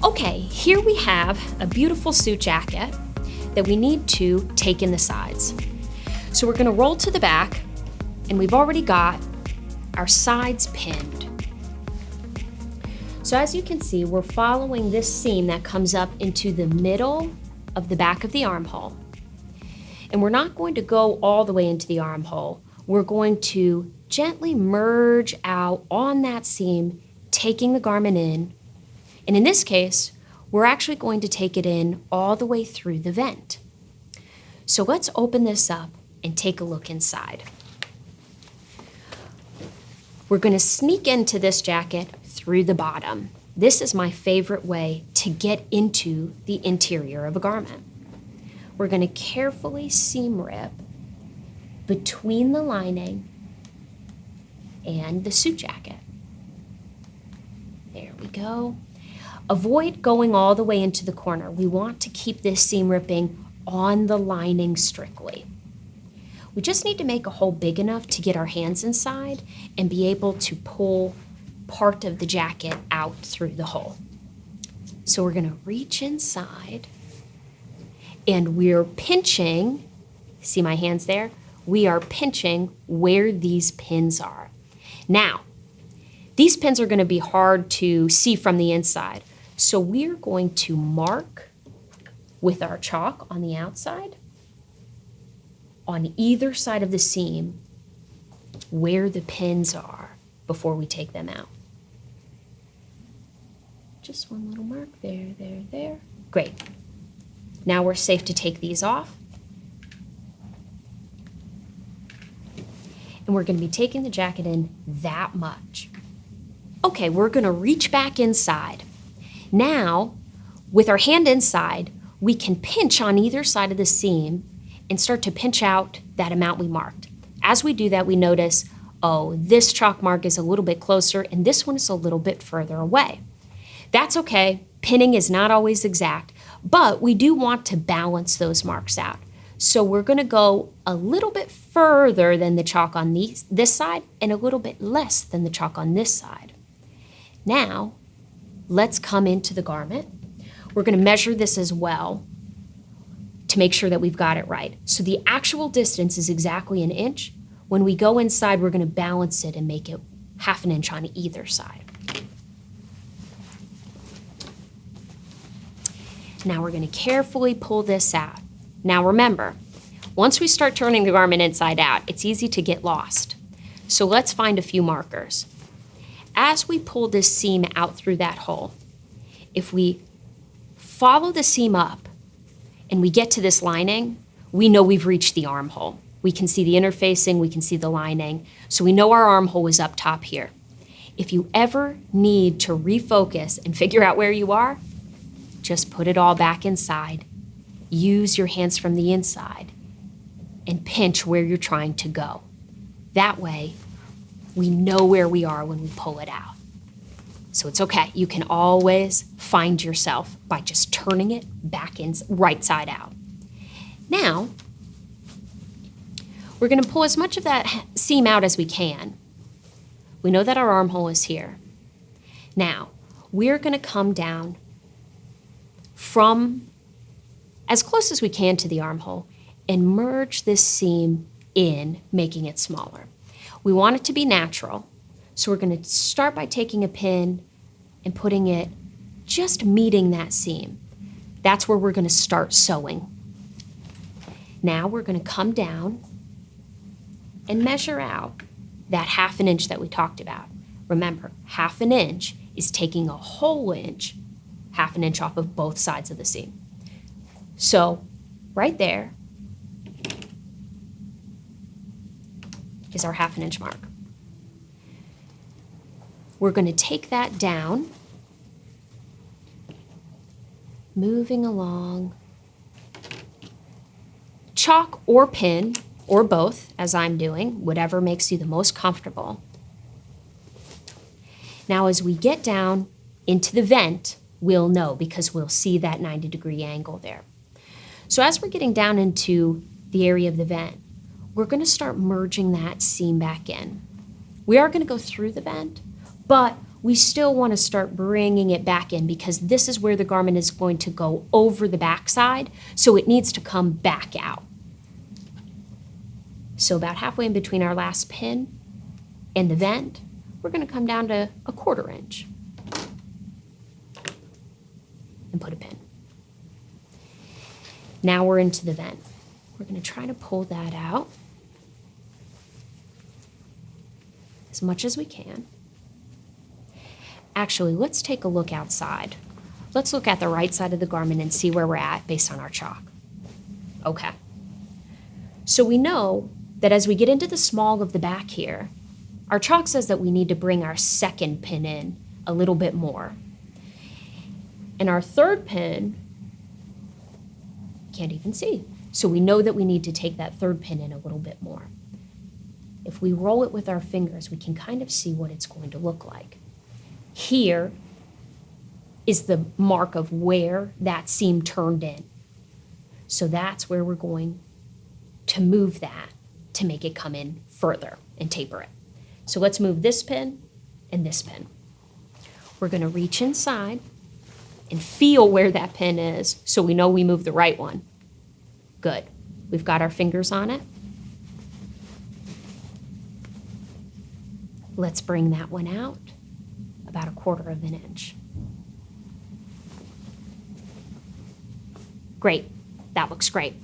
Okay, here we have a beautiful suit jacket that we need to take in the sides. So we're gonna roll to the back, and we've already got our sides pinned. So as you can see, we're following this seam that comes up into the middle of the back of the armhole. And we're not going to go all the way into the armhole. We're going to gently merge out on that seam, taking the garment in. And in this case, we're actually going to take it in all the way through the vent. So let's open this up and take a look inside. We're going to sneak into this jacket through the bottom. This is my favorite way to get into the interior of a garment. We're going to carefully seam rip between the lining and the suit jacket. There we go. Avoid going all the way into the corner. We want to keep this seam ripping on the lining strictly. We just need to make a hole big enough to get our hands inside and be able to pull part of the jacket out through the hole. So we're going to reach inside, and we're pinching, see my hands there? We are pinching where these pins are. Now, these pins are going to be hard to see from the inside, so we're going to mark with our chalk on the outside, on either side of the seam, where the pins are before we take them out. Just one little mark, there. Great. Now we're safe to take these off. And we're going to be taking the jacket in that much. Okay, we're going to reach back inside. Now, with our hand inside, we can pinch on either side of the seam and start to pinch out that amount we marked. As we do that, we notice, oh, this chalk mark is a little bit closer and this one is a little bit further away. That's okay. Pinning is not always exact, but we do want to balance those marks out. So we're going to go a little bit further than the chalk on this side and a little bit less than the chalk on this side. Now, let's come into the garment. We're going to measure this as well to make sure that we've got it right. So the actual distance is exactly 1 inch. When we go inside, we're going to balance it and make it 1/2 inch on either side. Now we're going to carefully pull this out. Now remember, once we start turning the garment inside out, it's easy to get lost. So let's find a few markers. As we pull this seam out through that hole, if we follow the seam up and we get to this lining, we know we've reached the armhole. We can see the interfacing, we can see the lining, so we know our armhole is up top here. If you ever need to refocus and figure out where you are, just put it all back inside. Use your hands from the inside and pinch where you're trying to go. That way, we know where we are when we pull it out. So it's okay. You can always find yourself by just turning it back in right side out. Now, we're going to pull as much of that seam out as we can. We know that our armhole is here. Now, we're going to come down from as close as we can to the armhole and merge this seam in, making it smaller. We want it to be natural, so we're going to start by taking a pin and putting it just meeting that seam. That's where we're going to start sewing. Now we're going to come down and measure out that 1/2 inch that we talked about. Remember, 1/2 inch is taking a whole inch, 1/2 inch off of both sides of the seam. So right there is our 1/2 inch mark. We're going to take that down, moving along. Chalk or pin, or both, as I'm doing, whatever makes you the most comfortable. Now as we get down into the vent, we'll know because we'll see that 90-degree angle there. So as we're getting down into the area of the vent, we're going to start merging that seam back in. We are going to go through the vent, but we still want to start bringing it back in because this is where the garment is going to go over the backside, so it needs to come back out. So about halfway in between our last pin and the vent, we're going to come down to 1/4 inch and put a pin. Now we're into the vent. We're going to try to pull that out as much as we can. Actually, let's take a look outside. Let's look at the right side of the garment and see where we're at based on our chalk. Okay. So we know that as we get into the small of the back here, our chalk says that we need to bring our second pin in a little bit more. And our third pin, can't even see. So we know that we need to take that third pin in a little bit more. If we roll it with our fingers, we can kind of see what it's going to look like. Here is the mark of where that seam turned in. So that's where we're going to move that to make it come in further and taper it. So let's move this pin and this pin. We're going to reach inside and feel where that pin is so we know we moved the right one. Good. We've got our fingers on it. Let's bring that one out about 1/4 inch. Great. That looks great.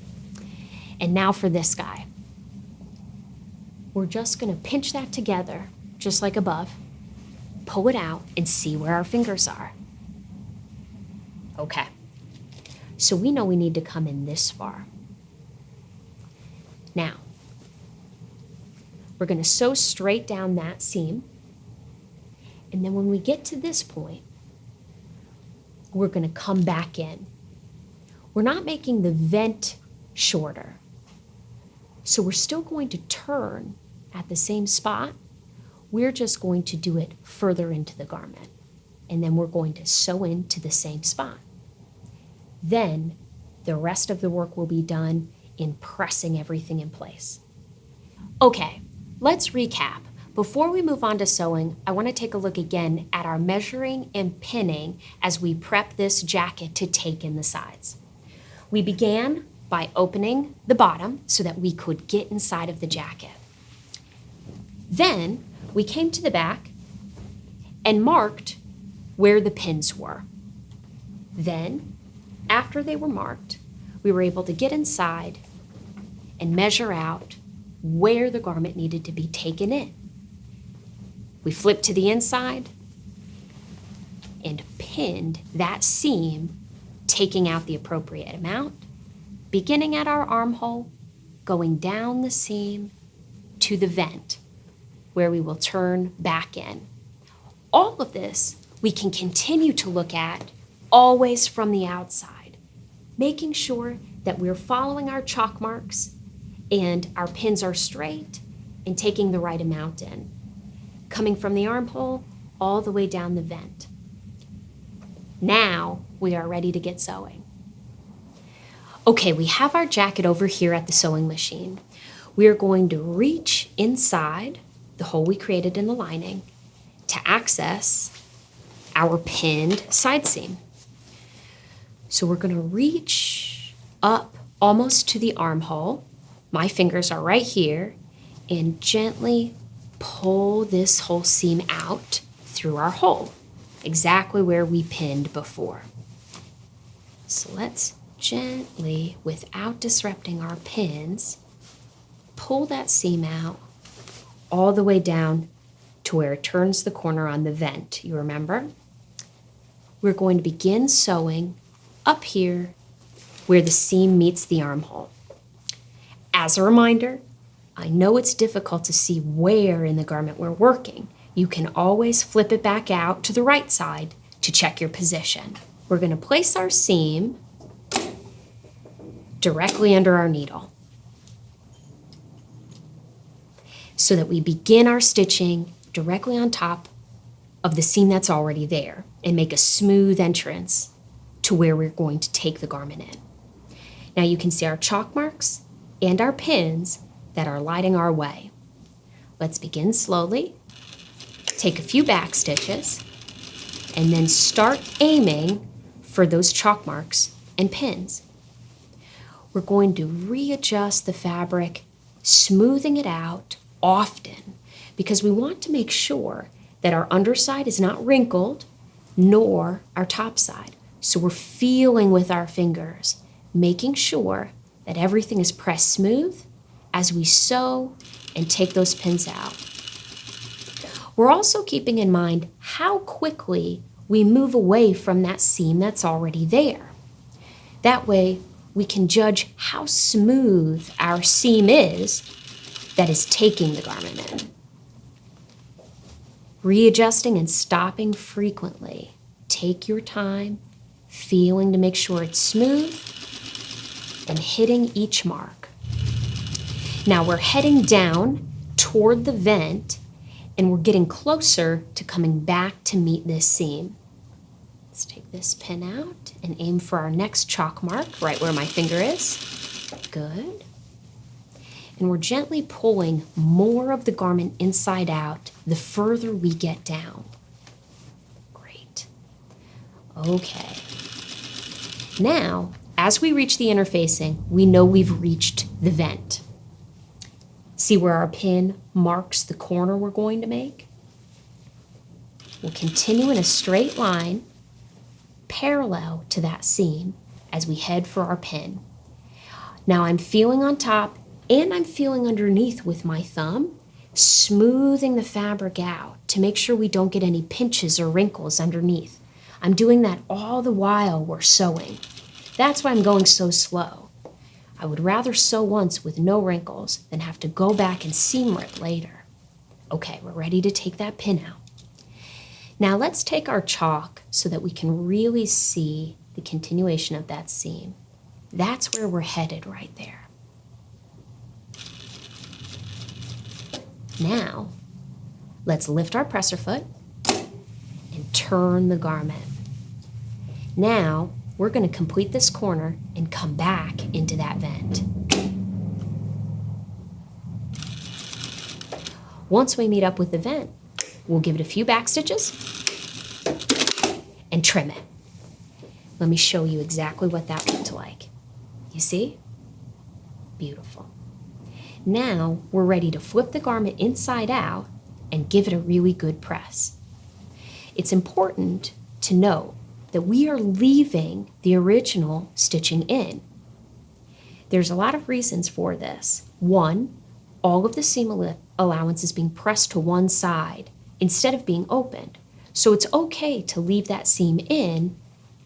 And now for this guy. We're just going to pinch that together, just like above, pull it out, and see where our fingers are. Okay. So we know we need to come in this far. Now, we're going to sew straight down that seam. And then when we get to this point, we're going to come back in. We're not making the vent shorter. So we're still going to turn at the same spot. We're just going to do it further into the garment. And then we're going to sew into the same spot. Then the rest of the work will be done in pressing everything in place. Okay, let's recap. Before we move on to sewing, I want to take a look again at our measuring and pinning as we prep this jacket to take in the sides. We began by opening the bottom so that we could get inside of the jacket. Then we came to the back and marked where the pins were. Then, after they were marked, we were able to get inside and measure out where the garment needed to be taken in. We flipped to the inside and pinned that seam, taking out the appropriate amount, beginning at our armhole, going down the seam to the vent, where we will turn back in. All of this we can continue to look at always from the outside, making sure that we're following our chalk marks and our pins are straight and taking the right amount in, coming from the armhole all the way down the vent. Now we are ready to get sewing. Okay, we have our jacket over here at the sewing machine. We are going to reach inside the hole we created in the lining to access our pinned side seam. So we're going to reach up almost to the armhole. My fingers are right here, and gently pull this whole seam out through our hole, exactly where we pinned before. So let's gently, without disrupting our pins, pull that seam out all the way down to where it turns the corner on the vent. You remember? We're going to begin sewing up here where the seam meets the armhole. As a reminder, I know it's difficult to see where in the garment we're working. You can always flip it back out to the right side to check your position. We're going to place our seam directly under our needle so that we begin our stitching directly on top of the seam that's already there and make a smooth entrance to where we're going to take the garment in. Now you can see our chalk marks and our pins that are lighting our way. Let's begin slowly, take a few back stitches and then start aiming for those chalk marks and pins. We're going to readjust the fabric, smoothing it out often, because we want to make sure that our underside is not wrinkled, nor our top side. So we're feeling with our fingers, making sure that everything is pressed smooth as we sew and take those pins out. We're also keeping in mind how quickly we move away from that seam that's already there. That way, we can judge how smooth our seam is that is taking the garment in. Readjusting and stopping frequently. Take your time, feeling to make sure it's smooth, and hitting each mark. Now we're heading down toward the vent, and we're getting closer to coming back to meet this seam. Let's take this pin out and aim for our next chalk mark, right where my finger is. Good. And we're gently pulling more of the garment inside out the further we get down. Great. Okay. Now, as we reach the interfacing, we know we've reached the vent. See where our pin marks the corner we're going to make? We'll continue in a straight line parallel to that seam as we head for our pin. Now I'm feeling on top and I'm feeling underneath with my thumb, smoothing the fabric out to make sure we don't get any pinches or wrinkles underneath. I'm doing that all the while we're sewing. That's why I'm going so slow. I would rather sew once with no wrinkles than have to go back and seam rip later. Okay, we're ready to take that pin out. Now let's take our chalk so that we can really see the continuation of that seam. That's where we're headed right there. Now, let's lift our presser foot and turn the garment. Now, we're going to complete this corner and come back into that vent. Once we meet up with the vent, we'll give it a few back stitches and trim it. Let me show you exactly what that looked like. You see? Beautiful. Now we're ready to flip the garment inside out and give it a really good press. It's important to note that we are leaving the original stitching in. There's a lot of reasons for this. One, all of the seam allowance is being pressed to one side instead of being opened. So it's okay to leave that seam in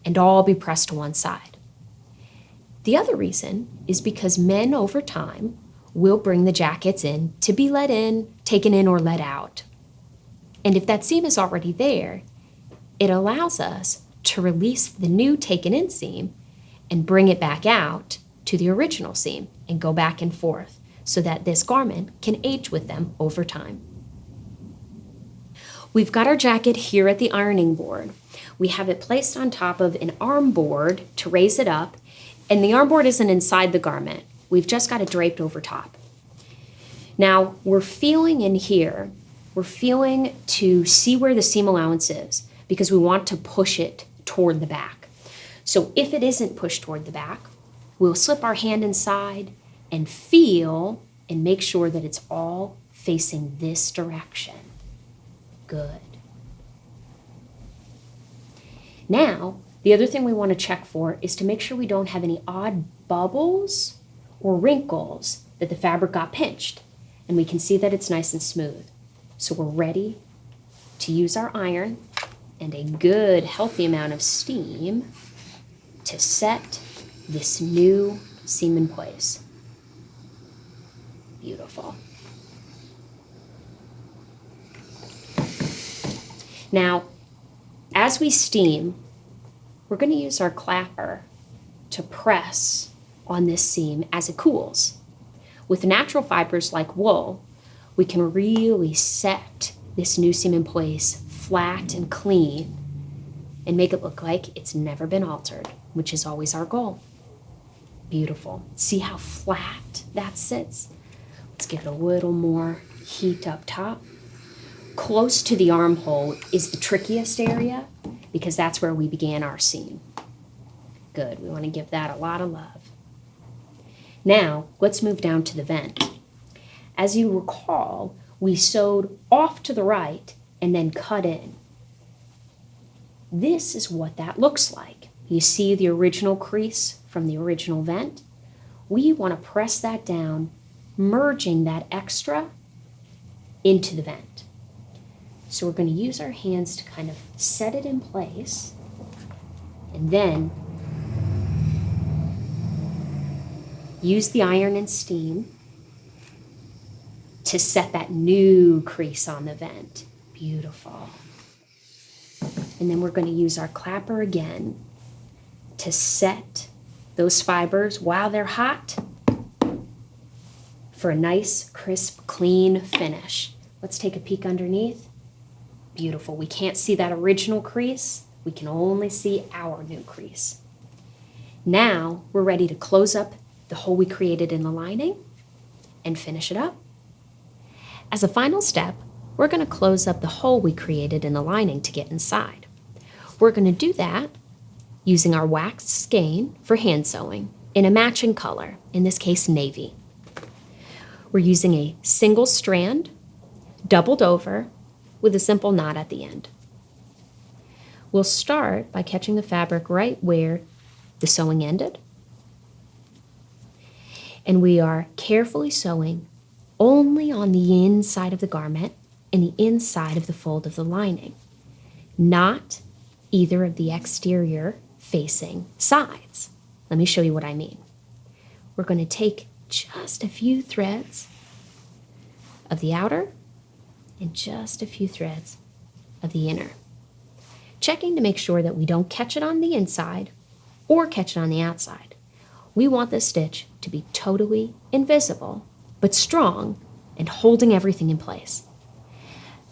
and all be pressed to one side. The other reason is because men over time will bring the jackets in to be let in, taken in, or let out. And if that seam is already there, it allows us to release the new taken in seam and bring it back out to the original seam and go back and forth so that this garment can age with them over time. We've got our jacket here at the ironing board. We have it placed on top of an arm board to raise it up, and the arm board isn't inside the garment. We've just got it draped over top. Now, we're feeling in here, we're feeling to see where the seam allowance is because we want to push it toward the back. So if it isn't pushed toward the back, we'll slip our hand inside and feel and make sure that it's all facing this direction. Good. Now, the other thing we want to check for is to make sure we don't have any odd bubbles or wrinkles that the fabric got pinched. And we can see that it's nice and smooth. So we're ready to use our iron and a good healthy amount of steam to set this new seam in place. Beautiful. Now, as we steam, we're going to use our clapper to press on this seam as it cools. With natural fibers like wool, we can really set this new seam in place flat and clean and make it look like it's never been altered, which is always our goal. Beautiful. See how flat that sits? Let's give it a little more heat up top. close to the armhole is the trickiest area because that's where we began our seam. Good, we want to give that a lot of love. Now, let's move down to the vent. As you recall, we sewed off to the right and then cut in. This is what that looks like. You see the original crease from the original vent? We want to press that down, merging that extra into the vent. So we're going to use our hands to kind of set it in place, and then use the iron and steam to set that new crease on the vent. Beautiful. And then we're going to use our clapper again to set those fibers while they're hot for a nice, crisp, clean finish. Let's take a peek underneath. Beautiful. We can't see that original crease. We can only see our new crease. Now we're ready to close up the hole we created in the lining and finish it up. As a final step, we're going to close up the hole we created in the lining to get inside. We're going to do that using our waxed skein for hand sewing in a matching color, in this case navy. We're using a single strand, doubled over, with a simple knot at the end. We'll start by catching the fabric right where the sewing ended, and we are carefully sewing only on the inside of the garment and the inside of the fold of the lining, not either of the exterior facing sides. Let me show you what I mean. We're going to take just a few threads of the outer and just a few threads of the inner, checking to make sure that we don't catch it on the inside or catch it on the outside. We want the stitch to be totally invisible, but strong and holding everything in place.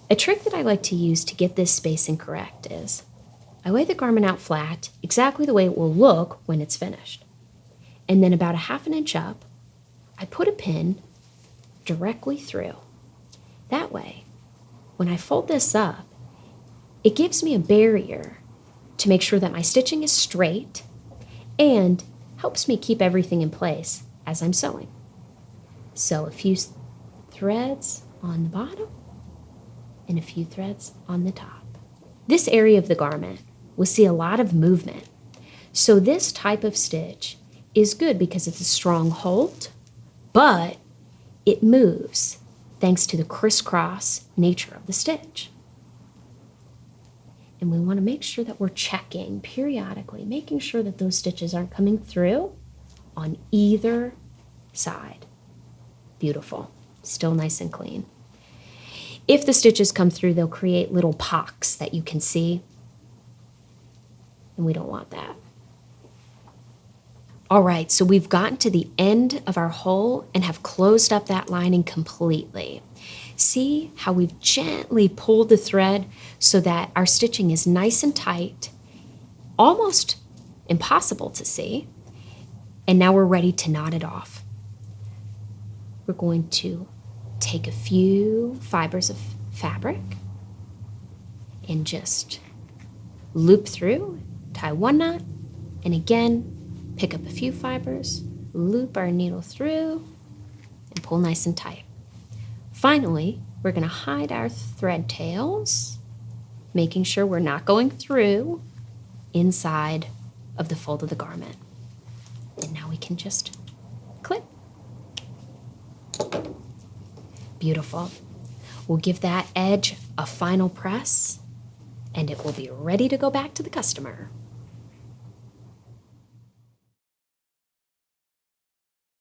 A trick that I like to use to get this spacing correct is I lay the garment out flat, exactly the way it will look when it's finished. And then about 1/2 inch up, I put a pin directly through. That way, when I fold this up, it gives me a barrier to make sure that my stitching is straight and helps me keep everything in place as I'm sewing. So a few threads on the bottom and a few threads on the top. This area of the garment will see a lot of movement. So this type of stitch is good because it's a strong hold, but it moves thanks to the crisscross nature of the stitch. And we want to make sure that we're checking periodically, making sure that those stitches aren't coming through on either side. Beautiful. Still nice and clean. If the stitches come through, they'll create little pocks that you can see, and we don't want that. All right, so we've gotten to the end of our hole and have closed up that lining completely. See how we've gently pulled the thread so that our stitching is nice and tight, almost impossible to see, and now we're ready to knot it off. We're going to take a few fibers of fabric and just loop through, tie one knot, and again, pick up a few fibers, loop our needle through, and pull nice and tight. Finally, we're going to hide our thread tails, making sure we're not going through inside of the fold of the garment. And now we can just clip. Beautiful. We'll give that edge a final press, and it will be ready to go back to the customer.